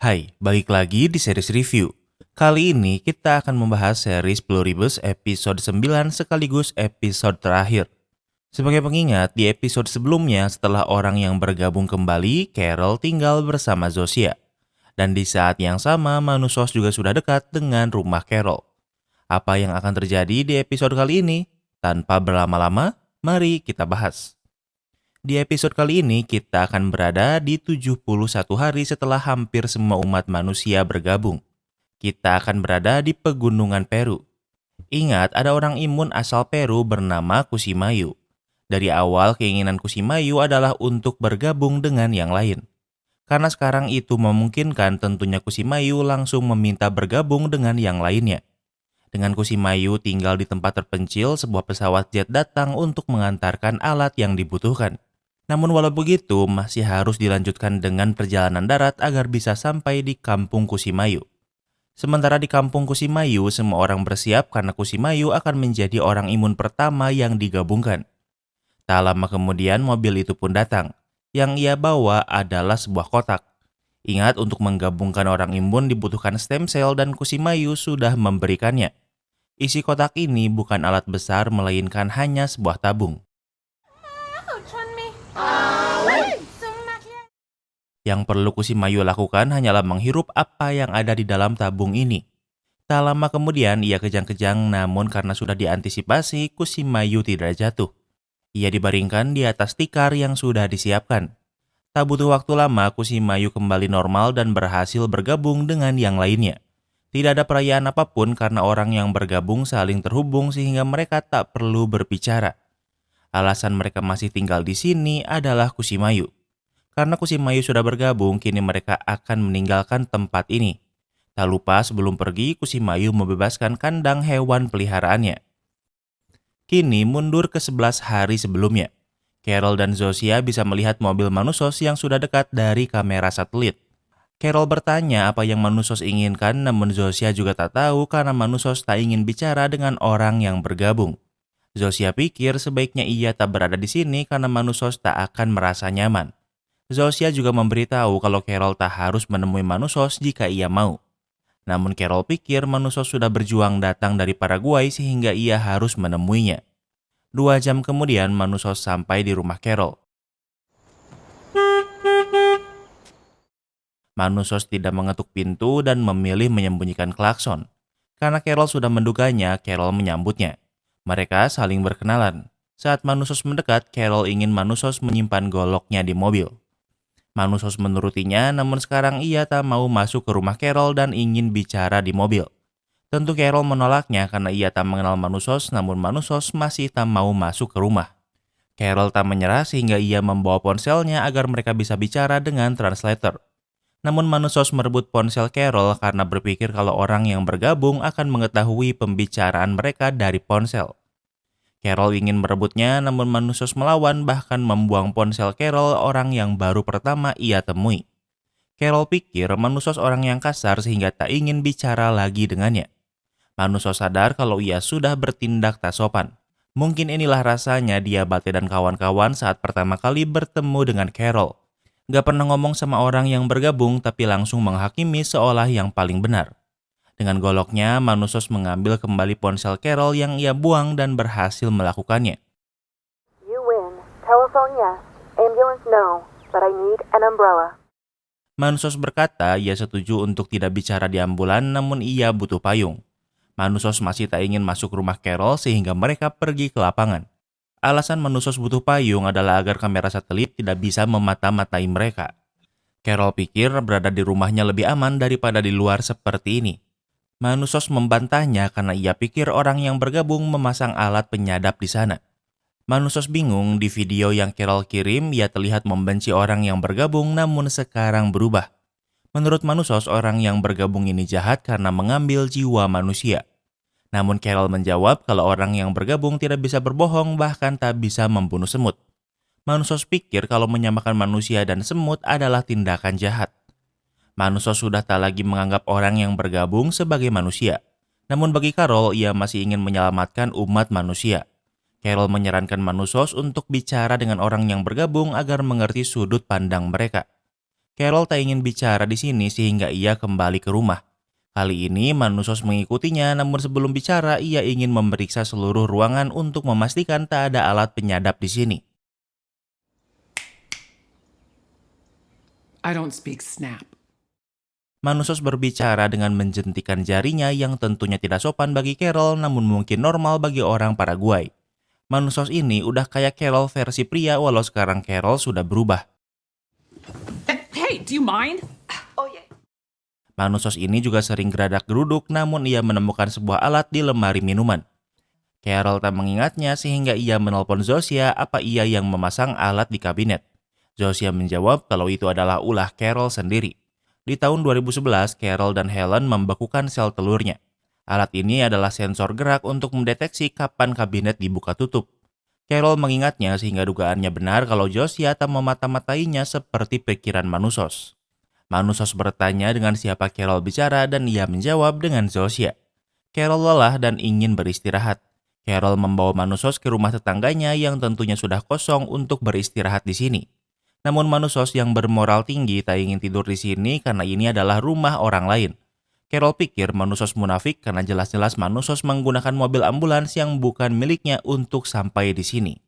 Hai, balik lagi di series review. Kali ini kita akan membahas series Pluribus episode 9 sekaligus episode terakhir. Sebagai pengingat, di episode sebelumnya setelah orang yang bergabung kembali, Carol tinggal bersama Zosia. Dan di saat yang sama, Manusos juga sudah dekat dengan rumah Carol. Apa yang akan terjadi di episode kali ini? Tanpa berlama-lama, mari kita bahas. Di episode kali ini kita akan berada di 71 hari setelah hampir semua umat manusia bergabung. Kita akan berada di pegunungan Peru. Ingat, ada orang imun asal Peru bernama Kusimayu. Dari awal keinginan Kusimayu adalah untuk bergabung dengan yang lain. Karena sekarang itu memungkinkan, tentunya Kusimayu langsung meminta bergabung dengan yang lainnya. Dengan Kusimayu tinggal di tempat terpencil, sebuah pesawat jet datang untuk mengantarkan alat yang dibutuhkan. Namun walau begitu, masih harus dilanjutkan dengan perjalanan darat agar bisa sampai di kampung Kusimayu. Sementara di kampung Kusimayu, semua orang bersiap karena Kusimayu akan menjadi orang imun pertama yang digabungkan. Tak lama kemudian mobil itu pun datang. Yang ia bawa adalah sebuah kotak. Ingat, untuk menggabungkan orang imun dibutuhkan stem cell dan Kusimayu sudah memberikannya. Isi kotak ini bukan alat besar melainkan hanya sebuah tabung. Yang perlu Kusimayu lakukan hanyalah menghirup apa yang ada di dalam tabung ini. Tak lama kemudian ia kejang-kejang, namun karena sudah diantisipasi, Kusimayu tidak jatuh. Ia dibaringkan di atas tikar yang sudah disiapkan. Tak butuh waktu lama, Kusimayu kembali normal dan berhasil bergabung dengan yang lainnya. Tidak ada perayaan apapun karena orang yang bergabung saling terhubung sehingga mereka tak perlu berbicara. Alasan mereka masih tinggal di sini adalah Kusimayu. Karena Kusimayu sudah bergabung, kini mereka akan meninggalkan tempat ini. Tak lupa sebelum pergi, Kusimayu membebaskan kandang hewan peliharaannya. Kini mundur ke 11 hari sebelumnya. Carol dan Zosia bisa melihat mobil Manusos yang sudah dekat dari kamera satelit. Carol bertanya apa yang Manusos inginkan, namun Zosia juga tak tahu karena Manusos tak ingin bicara dengan orang yang bergabung. Zosia pikir sebaiknya ia tak berada di sini karena Manusos tak akan merasa nyaman. Zosia juga memberitahu kalau Carol tak harus menemui Manusos jika ia mau. Namun Carol pikir Manusos sudah berjuang datang dari Paraguay sehingga ia harus menemuinya. 2 jam kemudian Manusos sampai di rumah Carol. Manusos tidak mengetuk pintu dan memilih menyembunyikan klakson. Karena Carol sudah menduganya, Carol menyambutnya. Mereka saling berkenalan. Saat Manusos mendekat, Carol ingin Manusos menyimpan goloknya di mobil. Manusos menurutinya, namun sekarang ia tak mau masuk ke rumah Carol dan ingin bicara di mobil. Tentu Carol menolaknya karena ia tak mengenal Manusos, namun Manusos masih tak mau masuk ke rumah. Carol tak menyerah sehingga ia membawa ponselnya agar mereka bisa bicara dengan translator. Namun Manusos merebut ponsel Carol karena berpikir kalau orang yang bergabung akan mengetahui pembicaraan mereka dari ponsel. Carol ingin merebutnya, namun Manusos melawan, bahkan membuang ponsel Carol, orang yang baru pertama ia temui. Carol pikir Manusos orang yang kasar sehingga tak ingin bicara lagi dengannya. Manusos sadar kalau ia sudah bertindak tak sopan. Mungkin inilah rasanya dia Bate dan kawan-kawan saat pertama kali bertemu dengan Carol. Gak pernah ngomong sama orang yang bergabung tapi langsung menghakimi seolah yang paling benar. Dengan goloknya, Manusos mengambil kembali ponsel Carol yang ia buang dan berhasil melakukannya. You win. Telephone yes. Ambulance no. But I need an umbrella. Manusos berkata ia setuju untuk tidak bicara di ambulan, namun ia butuh payung. Manusos masih tak ingin masuk rumah Carol sehingga mereka pergi ke lapangan. Alasan Manusos butuh payung adalah agar kamera satelit tidak bisa memata-matai mereka. Carol pikir berada di rumahnya lebih aman daripada di luar seperti ini. Manusos membantahnya karena ia pikir orang yang bergabung memasang alat penyadap di sana. Manusos bingung, di video yang Carol kirim ia terlihat membenci orang yang bergabung namun sekarang berubah. Menurut Manusos, orang yang bergabung ini jahat karena mengambil jiwa manusia. Namun Carol menjawab kalau orang yang bergabung tidak bisa berbohong, bahkan tak bisa membunuh semut. Manusos pikir kalau menyamakan manusia dan semut adalah tindakan jahat. Manusos sudah tak lagi menganggap orang yang bergabung sebagai manusia. Namun bagi Carol, ia masih ingin menyelamatkan umat manusia. Carol menyarankan Manusos untuk bicara dengan orang yang bergabung agar mengerti sudut pandang mereka. Carol tak ingin bicara di sini sehingga ia kembali ke rumah. Kali ini Manusos mengikutinya, namun sebelum bicara ia ingin memeriksa seluruh ruangan untuk memastikan tak ada alat penyadap di sini. I don't speak snap. Manusos berbicara dengan menjentikan jarinya yang tentunya tidak sopan bagi Carol namun mungkin normal bagi orang Paraguay. Manusos ini udah kayak Carol versi pria walau sekarang Carol sudah berubah. Hey, do you mind? Manusos ini juga sering geradak geruduk namun ia menemukan sebuah alat di lemari minuman. Carol tak mengingatnya sehingga ia menelpon Zosia apa ia yang memasang alat di kabinet. Zosia menjawab kalau itu adalah ulah Carol sendiri. Di tahun 2011, Carol dan Helen membekukan sel telurnya. Alat ini adalah sensor gerak untuk mendeteksi kapan kabinet dibuka tutup. Carol mengingatnya sehingga dugaannya benar kalau Zosia tak memata-matainya seperti pikiran Manusos. Manusos bertanya dengan siapa Carol bicara dan ia menjawab dengan Zosia. Carol lelah dan ingin beristirahat. Carol membawa Manusos ke rumah tetangganya yang tentunya sudah kosong untuk beristirahat di sini. Namun Manusos yang bermoral tinggi tak ingin tidur di sini karena ini adalah rumah orang lain. Carol pikir Manusos munafik karena jelas-jelas Manusos menggunakan mobil ambulans yang bukan miliknya untuk sampai di sini.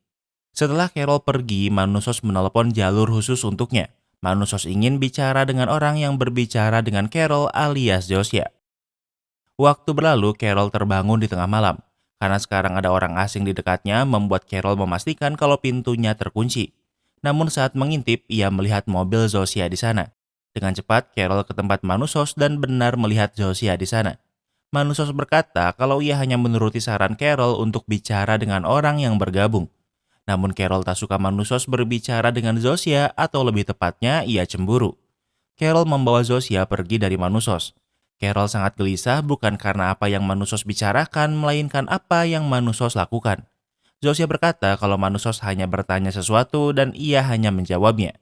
Setelah Carol pergi, Manusos menelepon jalur khusus untuknya. Manusos ingin bicara dengan orang yang berbicara dengan Carol alias Zosia. Waktu berlalu, Carol terbangun di tengah malam. Karena sekarang ada orang asing di dekatnya membuat Carol memastikan kalau pintunya terkunci. Namun saat mengintip, ia melihat mobil Zosia di sana. Dengan cepat, Carol ke tempat Manusos dan benar melihat Zosia di sana. Manusos berkata kalau ia hanya menuruti saran Carol untuk bicara dengan orang yang bergabung. Namun Carol tak suka Manusos berbicara dengan Zosia atau lebih tepatnya ia cemburu. Carol membawa Zosia pergi dari Manusos. Carol sangat gelisah bukan karena apa yang Manusos bicarakan, melainkan apa yang Manusos lakukan. Zosia berkata kalau Manusos hanya bertanya sesuatu dan ia hanya menjawabnya.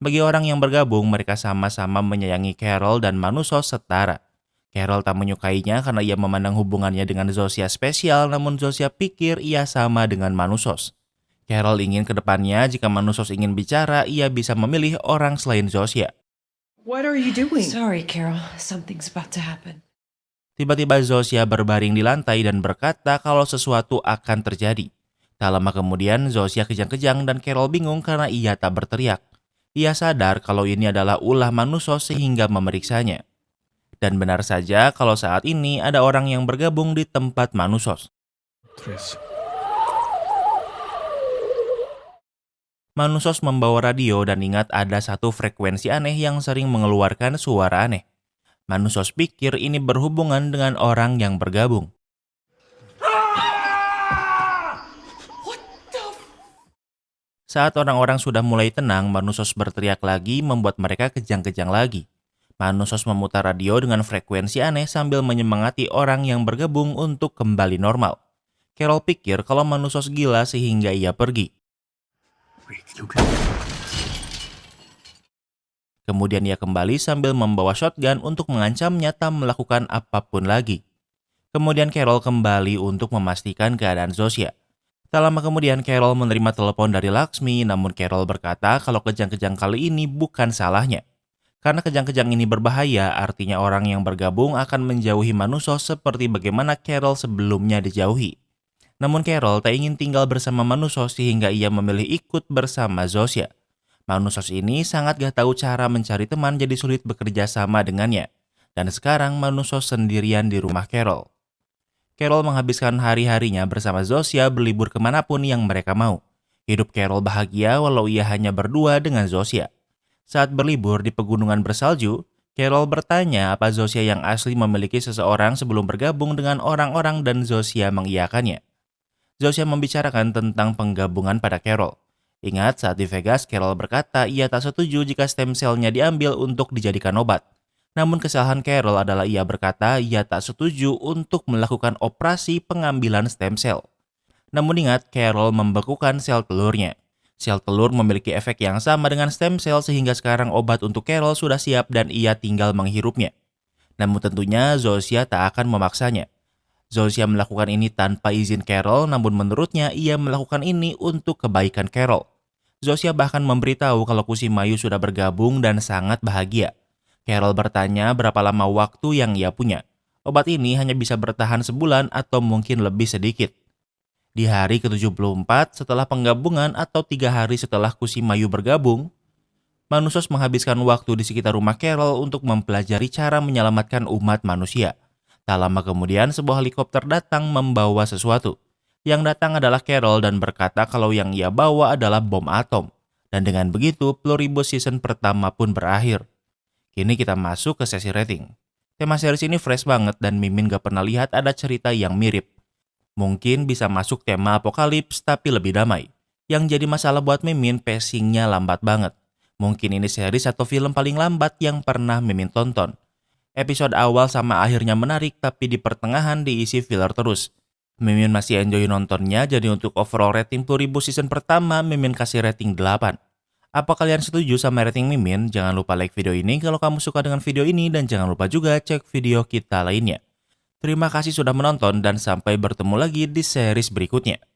Bagi orang yang bergabung, mereka sama-sama menyayangi Carol dan Manusos setara. Carol tak menyukainya karena ia memandang hubungannya dengan Zosia spesial, namun Zosia pikir ia sama dengan Manusos. Carol ingin ke depannya jika Manusos ingin bicara, ia bisa memilih orang selain Zosia. What are you doing? Sorry, Carol. Something's about to happen. Tiba-tiba Zosia berbaring di lantai dan berkata kalau sesuatu akan terjadi. Tak lama kemudian, Zosia kejang-kejang dan Carol bingung karena ia tak berteriak. Ia sadar kalau ini adalah ulah Manusos sehingga memeriksanya. Dan benar saja kalau saat ini ada orang yang bergabung di tempat Manusos. Manusos membawa radio dan ingat ada satu frekuensi aneh yang sering mengeluarkan suara aneh. Manusos pikir ini berhubungan dengan orang yang bergabung. Saat orang-orang sudah mulai tenang, Manusos berteriak lagi membuat mereka kejang-kejang lagi. Manusos memutar radio dengan frekuensi aneh sambil menyemangati orang yang bergabung untuk kembali normal. Carol pikir kalau Manusos gila sehingga ia pergi. Kemudian ia kembali sambil membawa shotgun untuk mengancamnya tak melakukan apapun lagi. Kemudian Carol kembali untuk memastikan keadaan Zosia. Tak lama kemudian Carol menerima telepon dari Laksmi, namun Carol berkata kalau kejang-kejang kali ini bukan salahnya. Karena kejang-kejang ini berbahaya, artinya orang yang bergabung akan menjauhi Manusos seperti bagaimana Carol sebelumnya dijauhi. Namun Carol tak ingin tinggal bersama Manusos sehingga ia memilih ikut bersama Zosia. Manusos ini sangat gak tahu cara mencari teman jadi sulit bekerja sama dengannya. Dan sekarang Manusos sendirian di rumah Carol. Carol menghabiskan hari-harinya bersama Zosia berlibur kemanapun yang mereka mau. Hidup Carol bahagia walau ia hanya berdua dengan Zosia. Saat berlibur di pegunungan bersalju, Carol bertanya apa Zosia yang asli memiliki seseorang sebelum bergabung dengan orang-orang dan Zosia mengiyakannya. Zosia membicarakan tentang penggabungan pada Carol. Ingat saat di Vegas, Carol berkata ia tak setuju jika stem cell-nya diambil untuk dijadikan obat. Namun kesalahan Carol adalah ia berkata ia tak setuju untuk melakukan operasi pengambilan stem cell. Namun ingat, Carol membekukan sel telurnya. Sel telur memiliki efek yang sama dengan stem cell sehingga sekarang obat untuk Carol sudah siap dan ia tinggal menghirupnya. Namun tentunya Zosia tak akan memaksanya. Zosia melakukan ini tanpa izin Carol, namun menurutnya ia melakukan ini untuk kebaikan Carol. Zosia bahkan memberitahu kalau Kusimayu sudah bergabung dan sangat bahagia. Carol bertanya berapa lama waktu yang ia punya. Obat ini hanya bisa bertahan sebulan atau mungkin lebih sedikit. Di hari ke-74 setelah penggabungan atau 3 hari setelah Kusimayu bergabung, Manusos menghabiskan waktu di sekitar rumah Carol untuk mempelajari cara menyelamatkan umat manusia. Tak lama kemudian sebuah helikopter datang membawa sesuatu. Yang datang adalah Carol dan berkata kalau yang ia bawa adalah bom atom. Dan dengan begitu Pluribus season pertama pun berakhir. Kini kita masuk ke sesi rating. Tema series ini fresh banget dan Mimin gak pernah lihat ada cerita yang mirip. Mungkin bisa masuk tema apokalips tapi lebih damai. Yang jadi masalah buat Mimin, pacingnya lambat banget. Mungkin ini series atau film paling lambat yang pernah Mimin tonton. Episode awal sama akhirnya menarik tapi di pertengahan diisi filler terus. Mimin masih enjoy nontonnya, jadi untuk overall rating Pluribus season pertama Mimin kasih rating 8. Apa kalian setuju sama rating Mimin? Jangan lupa like video ini kalau kamu suka dengan video ini dan jangan lupa juga cek video kita lainnya. Terima kasih sudah menonton dan sampai bertemu lagi di series berikutnya.